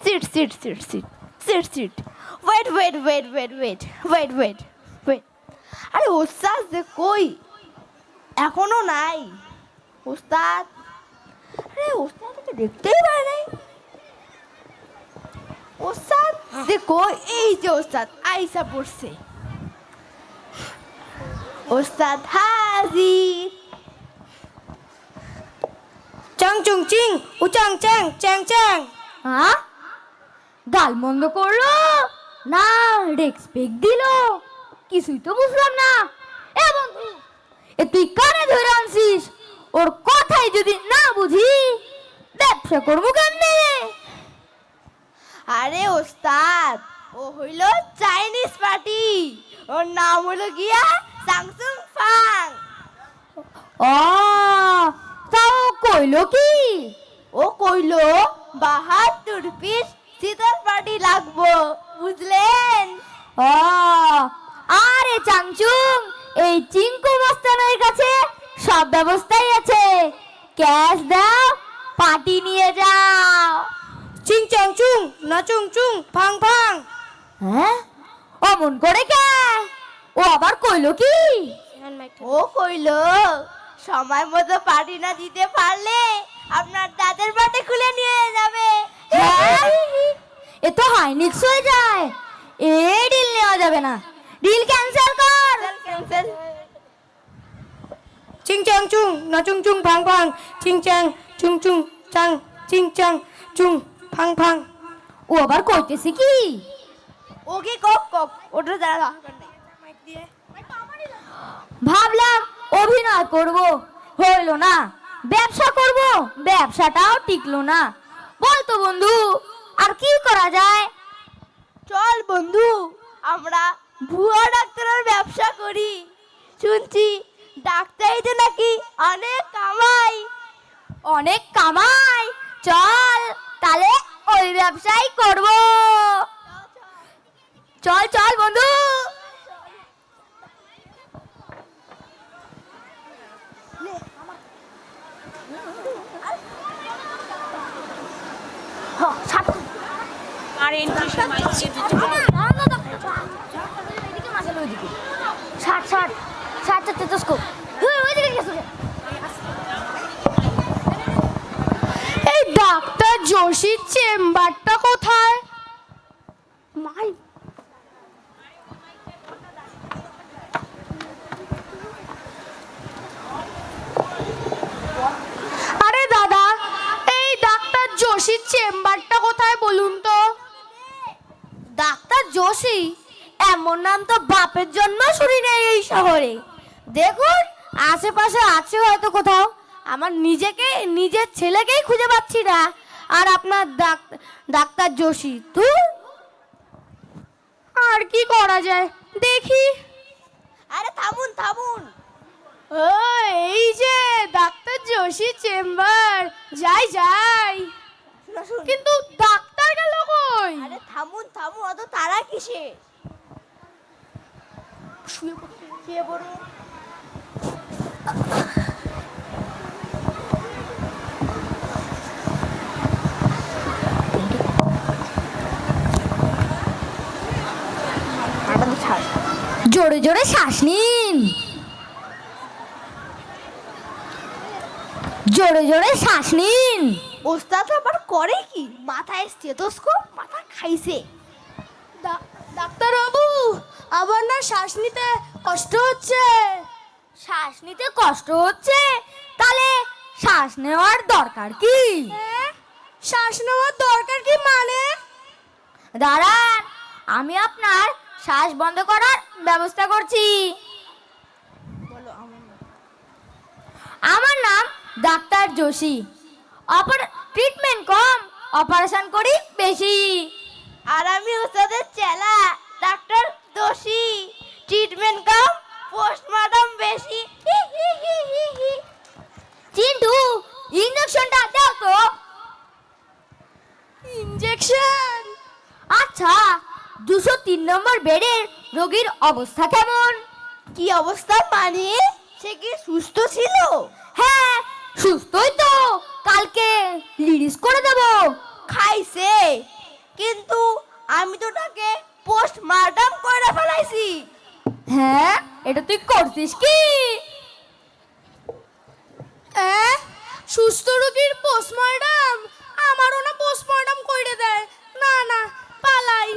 Seat wait. আরে ওস্তাদ যে কই? এখনো নাই ওস্তাদ। আরে ওস্তাদকে দেখতেই পারে নাই। ওস্তাদ যে কই? এই যে ওস্তাদ আইসা পড়ছে। ওস্তাদ হাজির। চাং চুং চিং উচাং চ্যাং চ্যাং চ্যাং। হ্যাঁ, গাল মন্দ করলো না রেসপেক্ট দিল, কিছুই তো বুঝলাম না। এ বন্ধু, এ তুই কানে ধরে আনছিস, ওর কথাই যদি না বুঝি ব্যবসা করবো কেমনে? আরে ওস্তাদ, ও হইল চাইনিজ পার্টি, ওর নাম হলো গিয়া স্যামসুং ফাং। ও, তাও কইলো কি? ও কইলো 72 পিস শীতল পার্টি লাগবো, বুঝলেন? ও, আরে চাংচুং, এই চিঙ্কু মস্তানের কাছে সব ব্যবস্থাই আছে। ক্যাশ দাও, পার্টি নিয়ে যাও। চিং চাং চুং না চুং চুং ফাং ফাং। হ্যাঁ, অমন করে কে? ও আবার কইলো কি? ও কইলো সময় মতো পার্টি না দিতে পারলে আপনার দাদের পার্টি খুলে নিয়ে যাবে। হ্যাঁ, এ তো হাইনিক্স হয়ে যায়। এ ডিল নেওয়া যাবে না, ডিল ক্যান্সেল কর। ক্যান্সেল। চিং চাং চুং না চুং চুং ফাং ফাং। চিং চাং চুং চুং চাং চিং চাং চুং ফাং ফাং। ও আবার কইতেছে কি? ওকে কক কক, ওটা দাঁড়া। ভাবলাম অভিনয় করব, হইল না। ব্যবসা করব, ব্যবসাটাও টিকলো না। বলতো বন্ধু, আর কি করা যায়? চল বন্ধু, আমরা ভুয়া ডাক্তারের ব্যবসা করি। শুনছি ডাক্তারিতে নাকি অনেক কামাই। অনেক কামাই, চল তাহলে ওই ব্যবসাই করব। চল চল বন্ধু। আর এন্ট্রি মাইক দিয়ে দিতে এই ডাক্তার জোশীর চেম্বারটা কোথায়? মাই, আরে দাদা, এই ডাক্তার জোশীর চেম্বারটা কোথায় বলুন তো? ডাক্তার যোশী এমন নাম তো বাপের জন্য শুনি নাই এই শহরে। দেখুন আশেপাশে আছে হয়তো কোথাও, আমার নিজের ছেলেকেই খুঁজে পাচ্ছি না। আর আপনার ডাক্তার যোশী, তুই আর কি করা যায় দেখি। আরে থামুন থামুন। ও, এই যে ডাক্তার জোশী চেম্বার, যাই যাই, শুনুন। কিন্তু ডাক্তার গেল কই? আরে থামুন থামুন, অত তারা কিসে? শুয়ে পড়ুন। জোরে জোরে শ্বাস নিন, জোরে জোরে শ্বাস নিন। ওস্তাদ আবার করে কি? মাথায় স্টেথোস্কোপ, মাথা খাইছে। ডাক্তার বাবু, আবার না শ্বাস নিতে কষ্ট হচ্ছে। শ্বাস নিতে কষ্ট হচ্ছে, তাহলে শ্বাস নেওয়ার দরকার কি? শ্বাস নেওয়ার দরকার কি মানে? দাঁড়ান, আমি আপনার শ্বাস বন্ধ করার ব্যবস্থা করছি। আমার নাম ডাক্তার যোশী। ট্রিটমেন্ট কম, অপারেশন করি বেশি। আর আমি ওস্তাদের চেলা ডাক্তার দোষী। ট্রিটমেন্ট কম, পোস্টমর্টম বেশি। চিন্টু, ইঞ্জেকশনটা দাও তো। ইনজেকশন? আচ্ছা, 203 নম্বর বেডের রোগীর অবস্থা কেমন? কি অবস্থা মানে? সে কি সুস্থ ছিল? হ্যাঁ, সুস্থই তো, কালকে রিলিজ করে দেব। খাইছে? কিন্তু আমি তো ওটাকে পোস্টমর্টম করে ফেলাইছি। হ্যাঁ, এটা তুই করছিস কি? সুস্থ রোগীর পোস্টমর্টম আমারও না পোস্টমর্টম কইরে দেয়। না না, পালাই।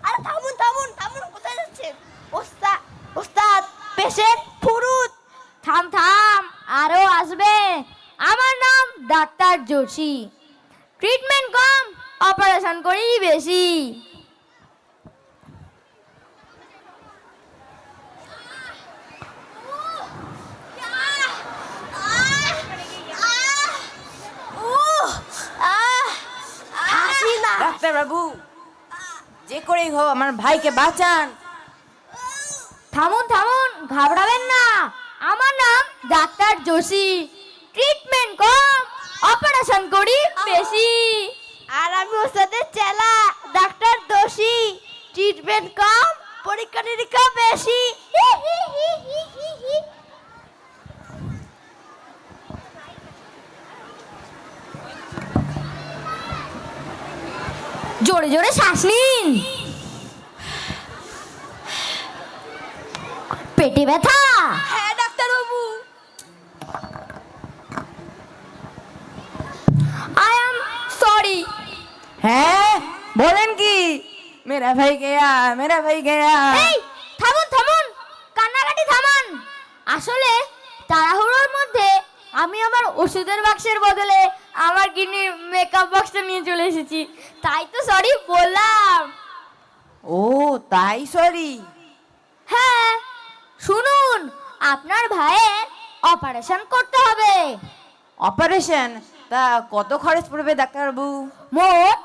আরে থামুন থামুন থামুন, কোথায় যাচ্ছেন? ওস্তাদ ওস্তাদ, পেশেন্ট ফুরুত। থাম থাম, আরো আসবে। আমার নাম ডাক্তার যোশী। ট্রিটমেন্ট কম, অপারেশন করি বেশি। হাসি না। ডাক্তার বাবু, যে করেই হোক আমার ভাইকে বাঁচান। থামুন থামুন, ঘাবড়াবেন না। আমার নাম ডাক্তার যোশী। ট্রিটমেন্ট কম, অপারেশন করি বেশি। আর আমি ওস্তাদের চেলা ডাক্তার দোষী। ট্রিটমেন্ট কম, পরীক্ষা নিরীক্ষা বেশি। জোরে জোরে শ্বাস নিন। পেটে ব্যথা? হ্যাঁ doctor Babu. I am sorry. হ্যাঁ, বলেন কি? মেরা ভাই গয়া, মেরা ভাই গয়া। এই থামুন থামুন, কান্নাকাটি থামান। আসলে তাড়াহুড়োর মধ্যে আমি আমার ওষুধের বাক্সের বদলে আমার কিডনির মেকআপ বক্সটা নিয়ে চলে এসেছি, তাই তো সরি বললাম। ও তাই, সরি। হ্যাঁ, শুনুন, আপনার ভাইয়ের অপারেশন করতে হবে। অপারেশন? তা কত খরচ পড়বে ডাক্তার বাবু? মোট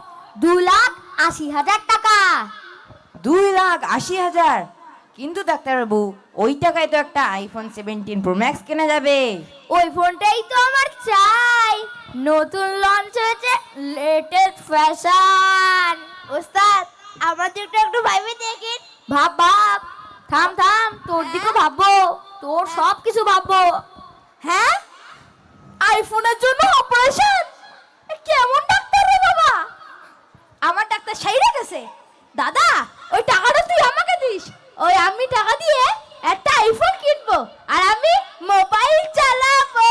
2,80,000 টাকা। 2,80,000? কিন্তু ডাক্তার বাবু, ওই টাকায় তো একটা আইফোন 17 প্রো ম্যাক্স কেনা যাবে। ওই ফোনটাই তো আমার চাই। নতুন লঞ্চ হয়েছে, লেটেস্ট ফ্যাশন। ওস্তাদ আমার দিকটা একটু ভাইবে দেখেন। ভাব ভাব, থাম থাম, তোর দিকে ভাববো, তোর সব কিছু ভাববো। হ্যাঁ, আইফোনের জন্য অপারেশন? কেমন ডাক্তার রে বাবা? আমার ডাক্তার সাইরা গেছে। দাদা, ওই টাকাটা তুই আমাকে দিস। ওই আমি টাকা দিয়ে একটা আইফোন কিনবো আর আমি মোবাইল চালাবো।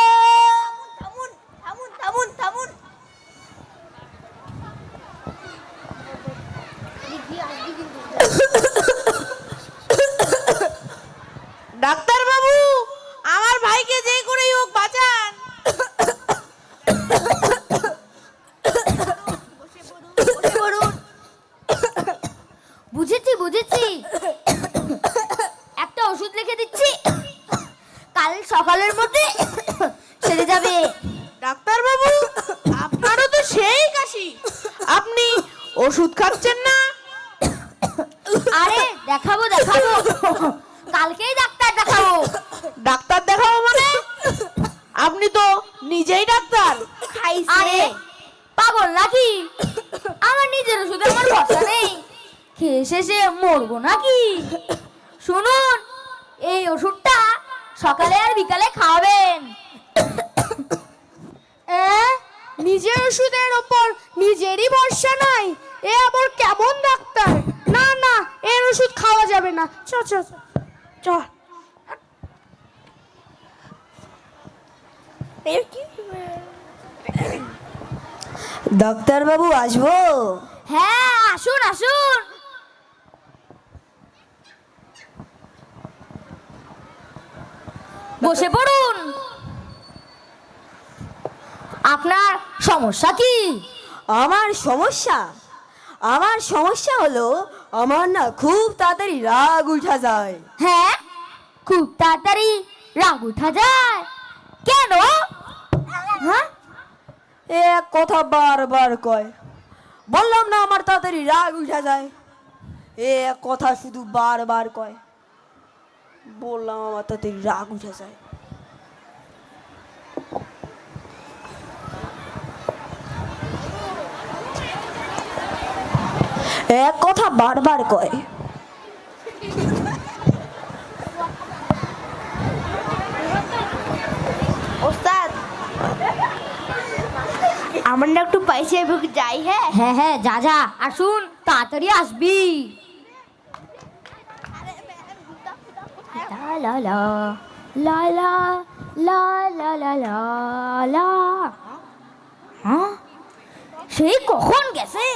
থামুন থামুন থামুন থামুন। ডাক্তার বাবু, আমার ভাইকে যে করেই হোক বাঁচান। বসে পড়ুন। বুঝেছি বুঝেছি, একটা ওষুধ লিখে দিচ্ছি, কাল সকালের মধ্যে সেরে যাবে। ডাক্তার বাবু, আপনারও তো সেই কাশি, আপনি ওষুধ খাচ্ছেন না? আরে দেখাবো দেখাবো, কালকেই ডাক্তার দেখাবো। ডাক্তার দেখাবো মানে? আপনি তো নিজেই ডাক্তার। আরে পাগল নাকি? আমার নিজের ওষুধে আমার ভরসা নেই, খেয়ে শেষে মরবো নাকি? শুনুন, এই ওষুধটা সকালে আর বিকালে খাওয়াবেন। নিজের ওষুধের ওপর নিজেরই ভরসা নাই, এ আবার কেমন ডাক্তার? না না, এর ওষুধ খাওয়া যাবে না। চ চ চ চ। ডাক্তার বাবু, আসবো? হ্যাঁ, আসুন আসুন। বসে পড়ুন। আপনার সমস্যা কি? আমার সমস্যা? আমার সমস্যা হলো আমার না খুব তাড়াতাড়ি রাগ উঠা যায়। হ্যাঁ, খুব তাড়াতাড়ি রাগ উঠা যায়? কেন? হ্যাঁ, এ এক কথা বারবার কয়। বললাম না আমার তাড়াতাড়ি রাগ উঠা যায়। এ এক কথা শুধু বারবার কয়। বললাম আমার তাড়াতাড়ি রাগ উঠা যায়। এক কথা বারবার কয়। ওস্তাদ সামান্য একটু পয়সা বুক যাই। হ্যাঁ হ্যাঁ হ্যাঁ যা যা, আর শুন তাড়াতাড়ি আসবি। লা লা লা লা লা লা লা লা লা লা। হ্যাঁ, সেই কখন গেছে,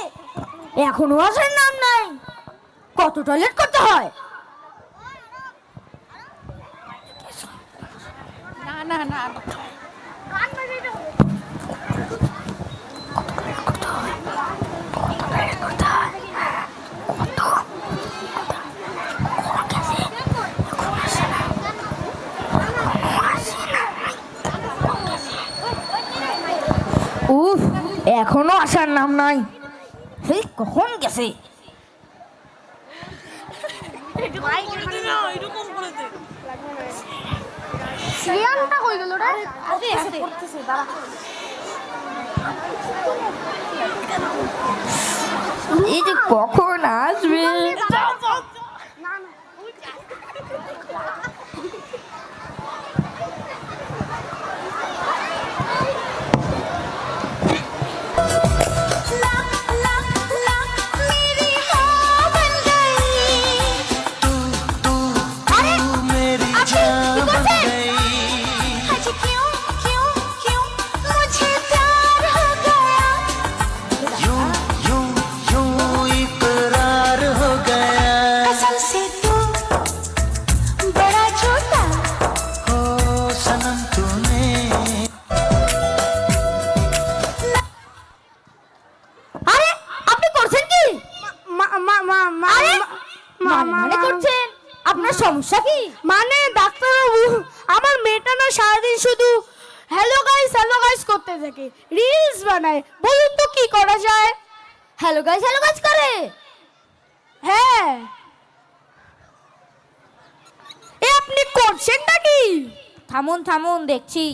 এখনো আসার নাম নাই। কত টয়লেট করতে হয়? উফ, এখনো আসার নাম নাই। সেই কখন গেছে? শ্রেয়ানটা হয়ে গেল রে। এই যে কখন আসবে? আরে আপনি করছেন কি? মানে করছেন? আপনার সমস্যা কি? মানে ডাক্তারবাবু, আমার মেয়েটা না সারাদিন শুধু হ্যালো গাইস করতে থাকে, রিলস বানায়। বলুন তো কি করা যায়? হ্যালো গাইস করে? হ্যাঁ। এ আপনি করছেনটা কি? থামুন থামুন, দেখছি।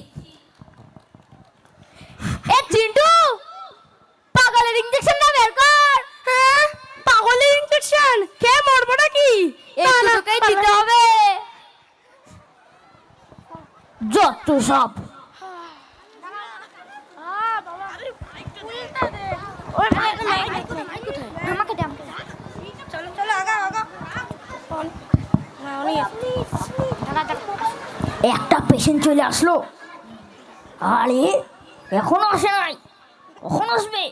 এ চিন্টু, পাগলের ইনজেকশনটা বের কর। হ্যাঁ, পাগলের ইনজেকশন খেয়ে মরবো নাকি? একটু তোকেই দিতে হবে। যত সব। আমাকে দে, আমাকে দে। একটা পেশেন্ট চলে আসলো। আরে এখনো আসে নাই, কখন আসবে?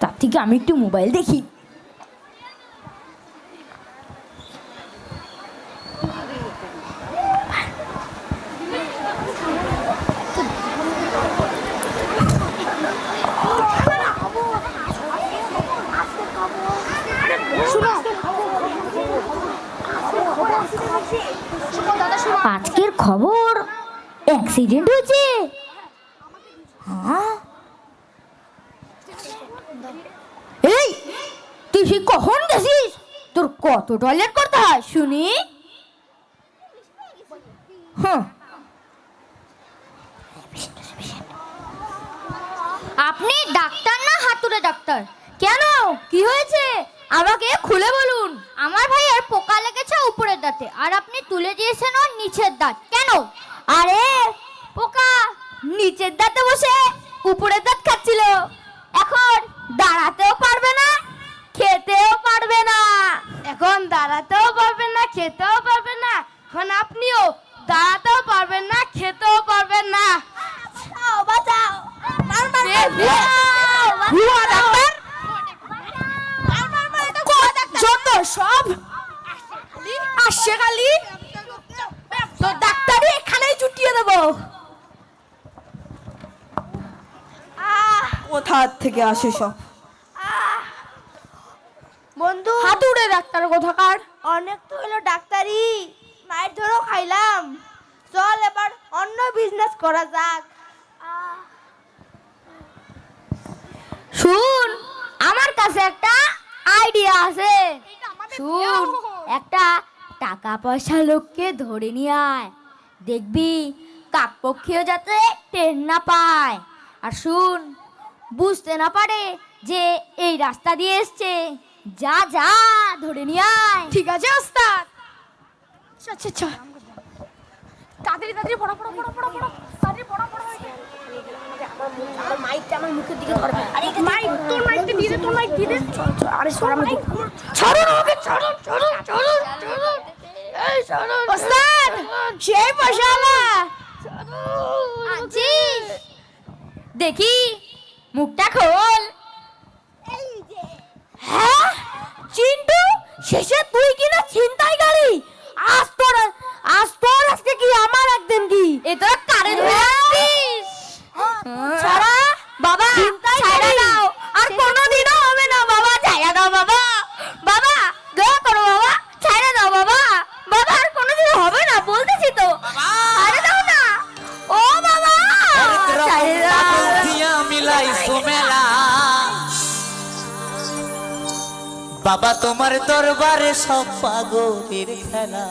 তার থেকে আমি একটু মোবাইল দেখি। আজকের খবর অ্যাক্সিডেন্ট হয়েছে। হ্যাঁ, এই তুই সে কখন গেছিস? তোর কত টয়লেট করতে হয় শুনি? হ্যাঁ, আপনি ডাক্তার না হাতুড়ে ডাক্তার? কেন, কি হয়েছে আমাকে খুলে বলুন। আমার ভাইয়ের পোকা লেগেছে উপরের দাঁতে, আর আপনি তুলে দিয়েছেন ওর নিচের দাঁত। কেন? আরে পোকা নিচের দাঁতে বসে উপরের দাঁত খাচ্ছিল, এখন দাঁড়াতেও পারবে না, খেতেও পারবে না। এখন দাঁড়াতেও পারবেন না, খেতেও পারবেন না। এখন আপনিও দাঁড়াতেও পারবেন না, খেতেও পারবেন না। বাঁচাও। যত সব আসছে খালি তো ডাক্তারই এখানেই জুটিয়ে দেবো। কোথা থেকে আসে সব? বন্ধু, হাতুড়ে ডাক্তার কোথাকার। অনেক তো হলো ডাক্তারি, মায়ের ধরো খাইলাম, চল এবার অন্য বিজনেস করা যাক। শুন, আমার কাছে একটা আইডিয়া আছে। শুন, একটা টাকা পয়সা লোককে ধরে নিয়ে আয়, দেখবি কাকপক্ষীও যাতে টের না পায়, আর শুন, বুঝতে না পারে যে এই রাস্তা দিয়ে এসছে। যা যা, ধরে নিয়ে আয়। ঠিক আছে ওস্তাদ। আচ্ছা তাড়াতাড়ি তাড়াতাড়ি পড়া পড়া পড়া পড়া পড়া তাড়াতাড়ি পড়া পড়া মাইকটা আমার মুখের দিকে ধরবে মাইক তোর মাইকটা দিয়ে দে তোর মাইক দিয়ে দে আরে সর আমি ছাড়ুন ওকে ছাড়ুন ছাড়ুন ছাড়ুন ছাড়ুন এই ছাড়ুন ওস্তাদ সেই বসালা আছিস দেখি মুখটা খোল। হ্যাঁ চিন্টু শেষে তুই কিনা ছিনতাই গাড়ি আজকে কি আমার একদিন কি এ তোরা কারে ধরেছিস ছাড়া বাবা ছাড়া দাও আর কোনোদিনও হবে না বাবা ছাড়া দাও বাবা বাবা দয়া করো বাবা ছাড়া দাও বাবা বাবা আর কোনোদিনও হবে না বলতেছি তো ছাড়া দাও না ও বাবা ছাড়া দাও দিয়া মিলাইছো মেলা বাবা তোমার দরবারে সব পাগলের খেলা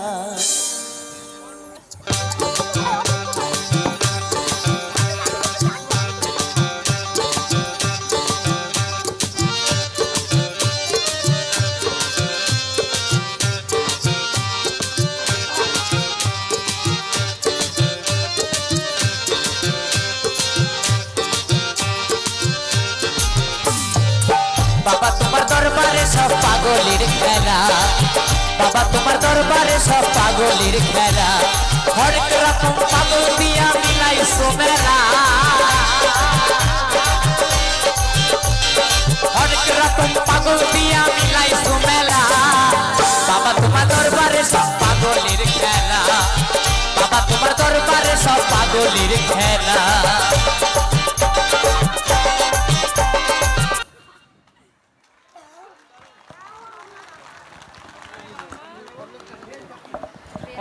বাবা তোমার দরবারে সব পাগলের খেলা বাবা তোমার দরবারে সব পাগলের খেলা হরেক রকম পাগল দিয়া মিলাইছো মেলা হরেক রকম পাগল দিয়া মিলাইছো মেলা বাবা তোমার দরবারে সব পাগলের খেলা বাবা তোমার দরবারে সব পাগলের খেলা